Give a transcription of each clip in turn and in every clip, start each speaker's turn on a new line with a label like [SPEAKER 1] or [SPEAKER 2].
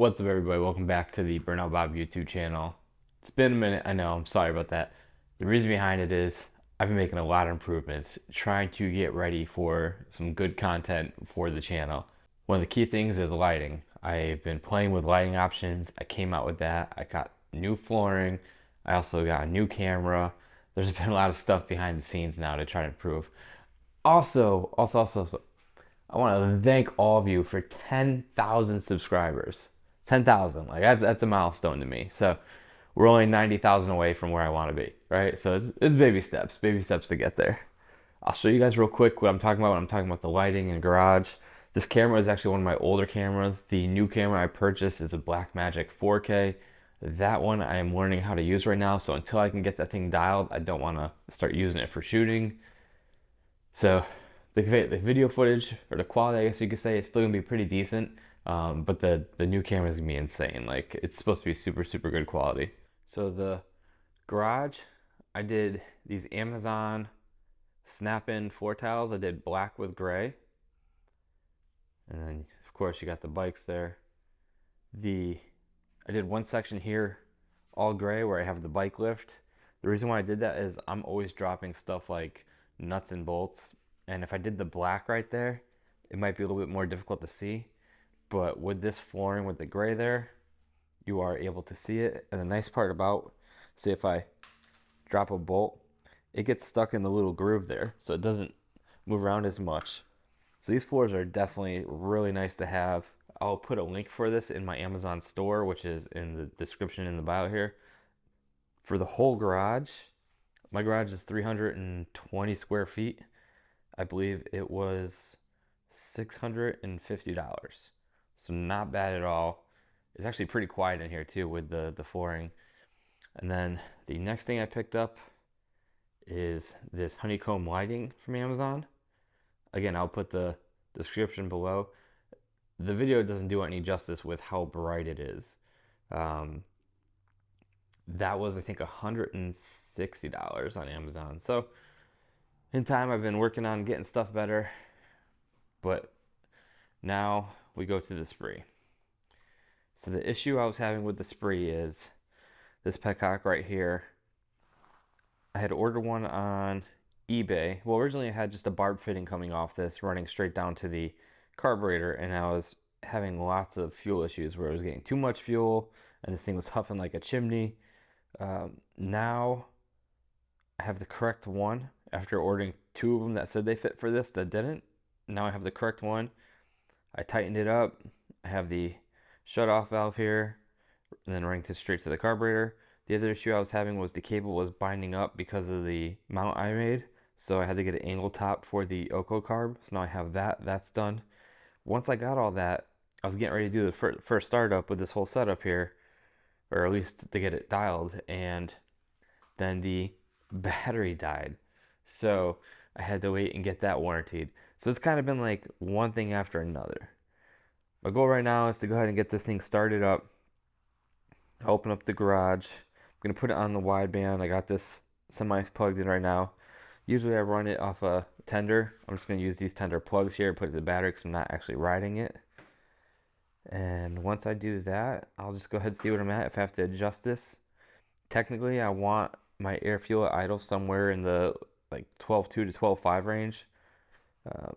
[SPEAKER 1] What's up, everybody? Welcome back to the Burnout Bobby YouTube channel. It's been a minute, I know, I'm sorry about that. The reason behind it is I've been making a lot of improvements, trying to get ready for some good content for the channel. One of the key things is lighting. I've been playing with lighting options. I came out with that. I got new flooring. I also got a new camera. There's been a lot of stuff behind the scenes now to try to improve. Also, I want to thank all of you for 10,000 subscribers. 10,000, like that's a milestone to me. So we're only 90,000 away from where I want to be, right? So it's baby steps to get there. I'll show you guys real quick what I'm talking about when I'm talking about the lighting and garage. This camera is actually one of my older cameras. The new camera I purchased is a Blackmagic 4K. That one I am learning how to use right now. So until I can get that thing dialed, I don't want to start using it for shooting. So the video footage, or the quality, I guess you could say, it's still gonna be pretty decent. But the new camera is gonna be insane. Like, it's supposed to be super good quality. So the garage, I did these Amazon snap-in floor tiles. I did black with gray, and then of course you got the bikes there. I did one section here all gray where I have the bike lift. The reason why I did that is I'm always dropping stuff like nuts and bolts, and if I did the black right there, it might be a little bit more difficult to see. But with this flooring with the gray there, you are able to see it. And the nice part about, see, if I drop a bolt, it gets stuck in the little groove there, so it doesn't move around as much. So these floors are definitely really nice to have. I'll put a link for this in my Amazon store, which is in the description in the bio here. For the whole garage, my garage is 320 square feet. I believe it was $650. So not bad at all. It's actually pretty quiet in here too with the flooring. And then the next thing I picked up is this honeycomb lighting from Amazon. Again, I'll put the description below. The video doesn't do any justice with how bright it is. That was, I think, $160 on Amazon. So in time, I've been working on getting stuff better, but now we go to the spree. So the issue I was having with the spree is this petcock right here. I had ordered one on eBay. Well, originally I had just a barb fitting coming off this, running straight down to the carburetor, and I was having lots of fuel issues where I was getting too much fuel, and this thing was huffing like a chimney. Now I have the correct one after ordering two of them that said they fit for this that didn't. Now I have the correct one. I tightened it up. I have the shut-off valve here, and then running straight to the carburetor. The other issue I was having was the cable was binding up because of the mount I made. So I had to get an angle top for the Oco carb. So now I have that. That's done. Once I got all that, I was getting ready to do the first startup with this whole setup here, or at least to get it dialed, and then the battery died. So I had to wait and get that warranted. So it's kind of been like one thing after another. My goal right now is to go ahead and get this thing started up. Open up the garage. I'm going to put it on the wideband. I got this semi plugged in right now. Usually I run it off a tender. I'm just going to use these tender plugs here and put it to the battery because I'm not actually riding it. And once I do that, I'll just go ahead and see what I'm at. If I have to adjust this, technically I want my air fuel at idle somewhere in the like 12.2 to 12.5 range.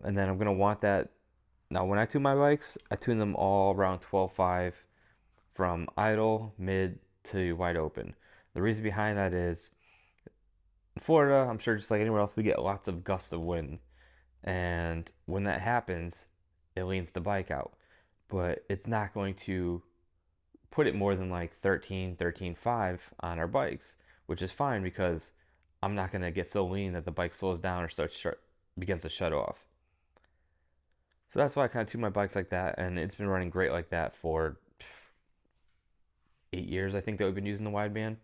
[SPEAKER 1] And then I'm going to want that. Now when I tune my bikes, I tune them all around 12.5 from idle, mid to wide open. The reason behind that is in Florida, I'm sure just like anywhere else, we get lots of gusts of wind. And when that happens, it leans the bike out. But it's not going to put it more than like 13.5 on our bikes, which is fine because I'm not going to get so lean that the bike slows down or begins to shut off. So that's why I kind of tune my bikes like that, and it's been running great like that for 8 years, I think, that we've been using the wideband. I'm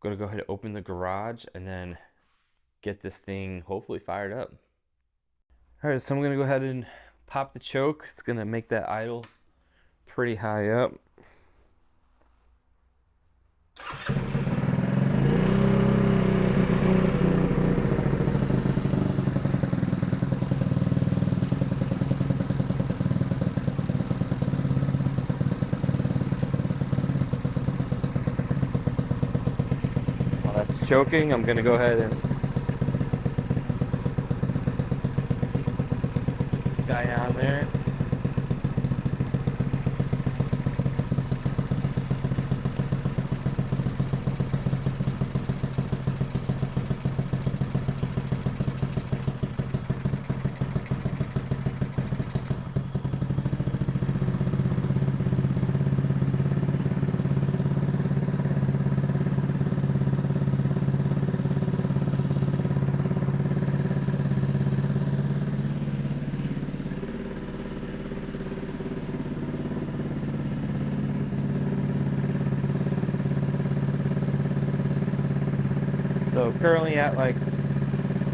[SPEAKER 1] going to go ahead and open the garage and then get this thing hopefully fired up. Alright, so I'm going to go ahead and pop the choke. It's going to make that idle pretty high up. it's choking, I'm gonna go ahead and put this guy on there. So currently at like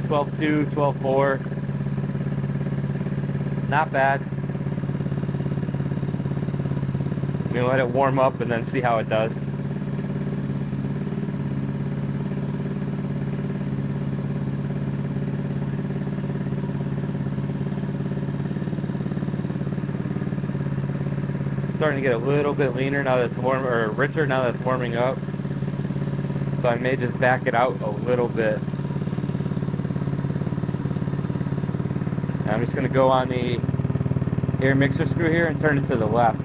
[SPEAKER 1] 12.2, 12.4. Not bad. I'm gonna let it warm up and then see how it does. It's starting to get a little bit leaner now that it's warm, or richer now that it's warming up. So I may just back it out a little bit. And I'm just gonna go on the air mixer screw here and turn it to the left.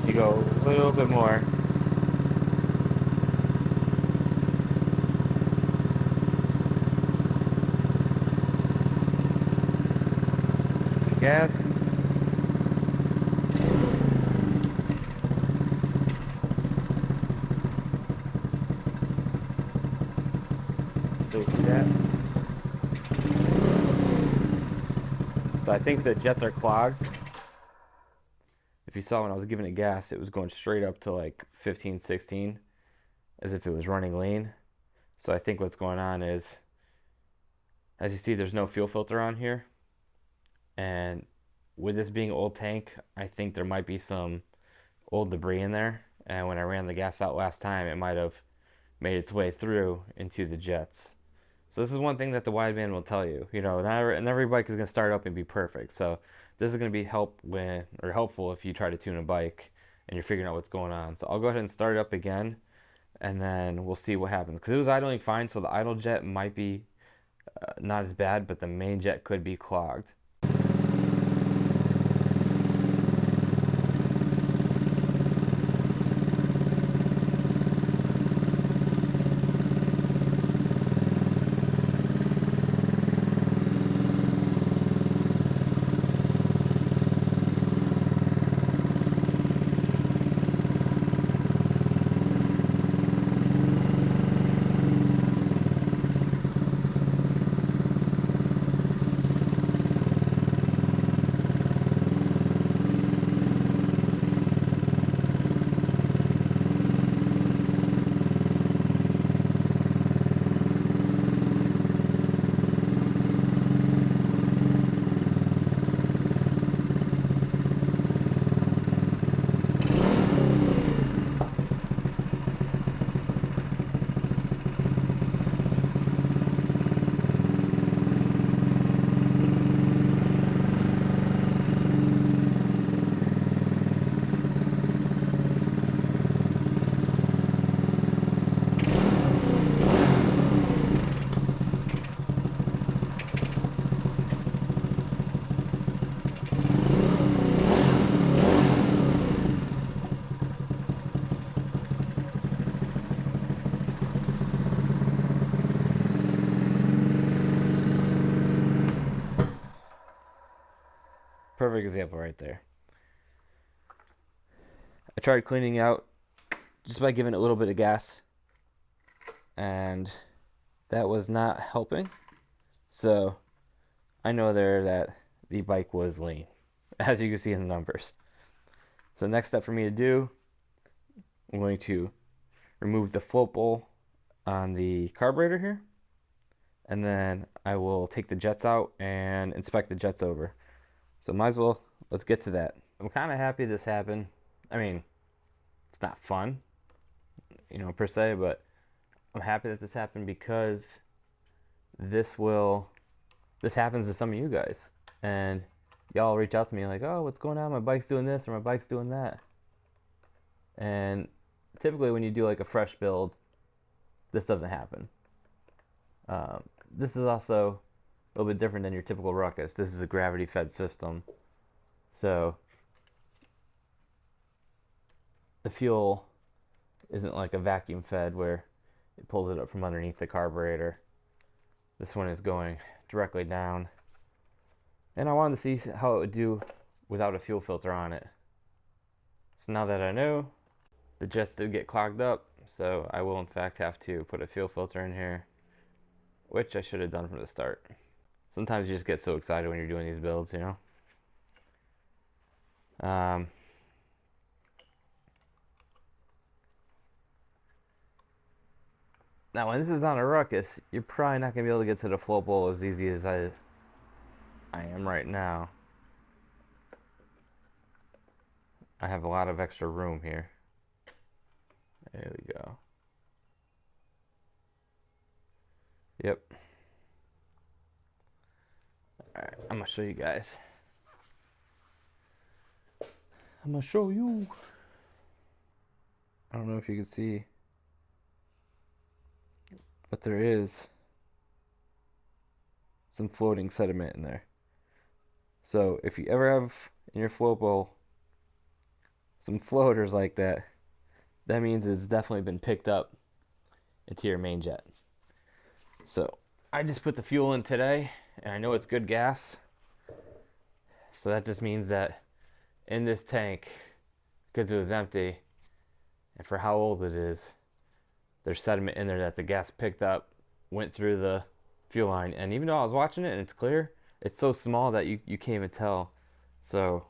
[SPEAKER 1] You go a little bit more. Gas. So see that? So I think the jets are clogged. If you saw when I was giving it gas, it was going straight up to like 15, 16, as if it was running lean. So I think what's going on is, as you see, there's no fuel filter on here. And with this being an old tank, I think there might be some old debris in there. And when I ran the gas out last time, it might have made its way through into the jets. So this is one thing that the wideband will tell you. You know, not every bike is going to start up and be perfect. So this is going to be helpful if you try to tune a bike and you're figuring out what's going on. So I'll go ahead and start it up again, and then we'll see what happens. Because it was idling fine, so the idle jet might be not as bad, but the main jet could be clogged. Perfect example right there. I tried cleaning out just by giving it a little bit of gas, and that was not helping. So I know there that the bike was lean, as you can see in the numbers. So the next step for me to do, I'm going to remove the float bowl on the carburetor here, and then I will take the jets out and inspect the jets over. So might as well, let's get to that. I'm kind of happy this happened. I mean, it's not fun, per se, but I'm happy that this happened because this happens to some of you guys. And y'all reach out to me like, oh, what's going on? My bike's doing this or my bike's doing that. And typically when you do like a fresh build, this doesn't happen. This is also a little bit different than your typical Ruckus. This is a gravity fed system. So the fuel isn't like a vacuum fed where it pulls it up from underneath the carburetor. This one is going directly down. And I wanted to see how it would do without a fuel filter on it. So now that I know, the jets did get clogged up, so I will in fact have to put a fuel filter in here, which I should have done from the start. Sometimes you just get so excited when you're doing these builds, Now when this is on a Ruckus, you're probably not going to be able to get to the float bowl as easy as I am right now. I have a lot of extra room here. There we go. Yep. Alright, I'm going to show you guys. I'm going to show you. I don't know if you can see, but there is some floating sediment in there. So if you ever have in your float bowl some floaters like that, that means it's definitely been picked up into your main jet. So I just put the fuel in today, and I know it's good gas. So that just means that in this tank, because it was empty, and for how old it is, there's sediment in there that the gas picked up, went through the fuel line. And even though I was watching it and it's clear, it's so small that you can't even tell. So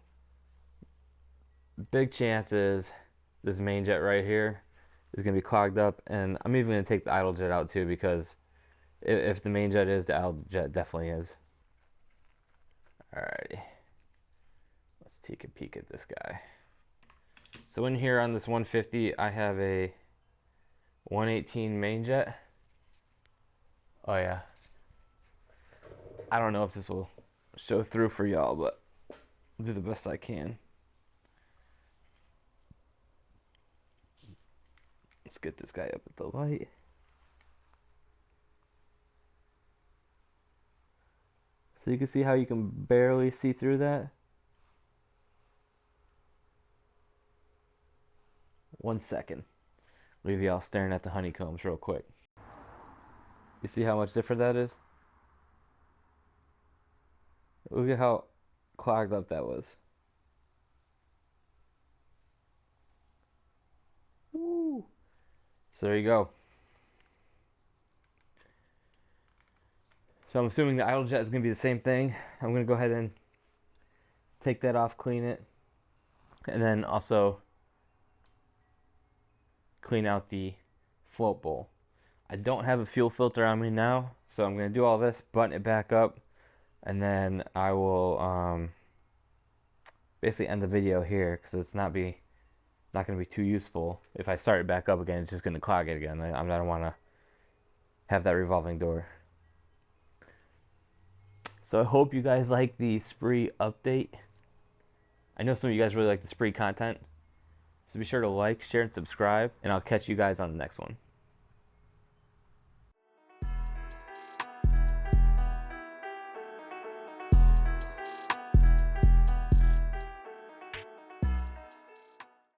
[SPEAKER 1] big chances this main jet right here is going to be clogged up. And I'm even going to take the idle jet out too, because if the main jet is, the idle jet definitely is. Alrighty, let's take a peek at this guy. So in here on this 150, I have a 118 main jet. Oh yeah. I don't know if this will show through for y'all, but I'll do the best I can. Let's get this guy up at the light. So you can see how you can barely see through that. 1 second. Leave y'all staring at the honeycombs real quick. You see how much different that is? Look at how clogged up that was. Woo. So there you go. So I'm assuming the idle jet is going to be the same thing. I'm going to go ahead and take that off, clean it, and then also clean out the float bowl. I don't have a fuel filter on me now, so I'm going to do all this, button it back up, and then I will basically end the video here, because it's not going to be too useful. If I start it back up again, it's just going to clog it again. I don't want to have that revolving door. So I hope you guys like the spree update. I know some of you guys really like the spree content. So be sure to like, share, and subscribe, and I'll catch you guys on the next one.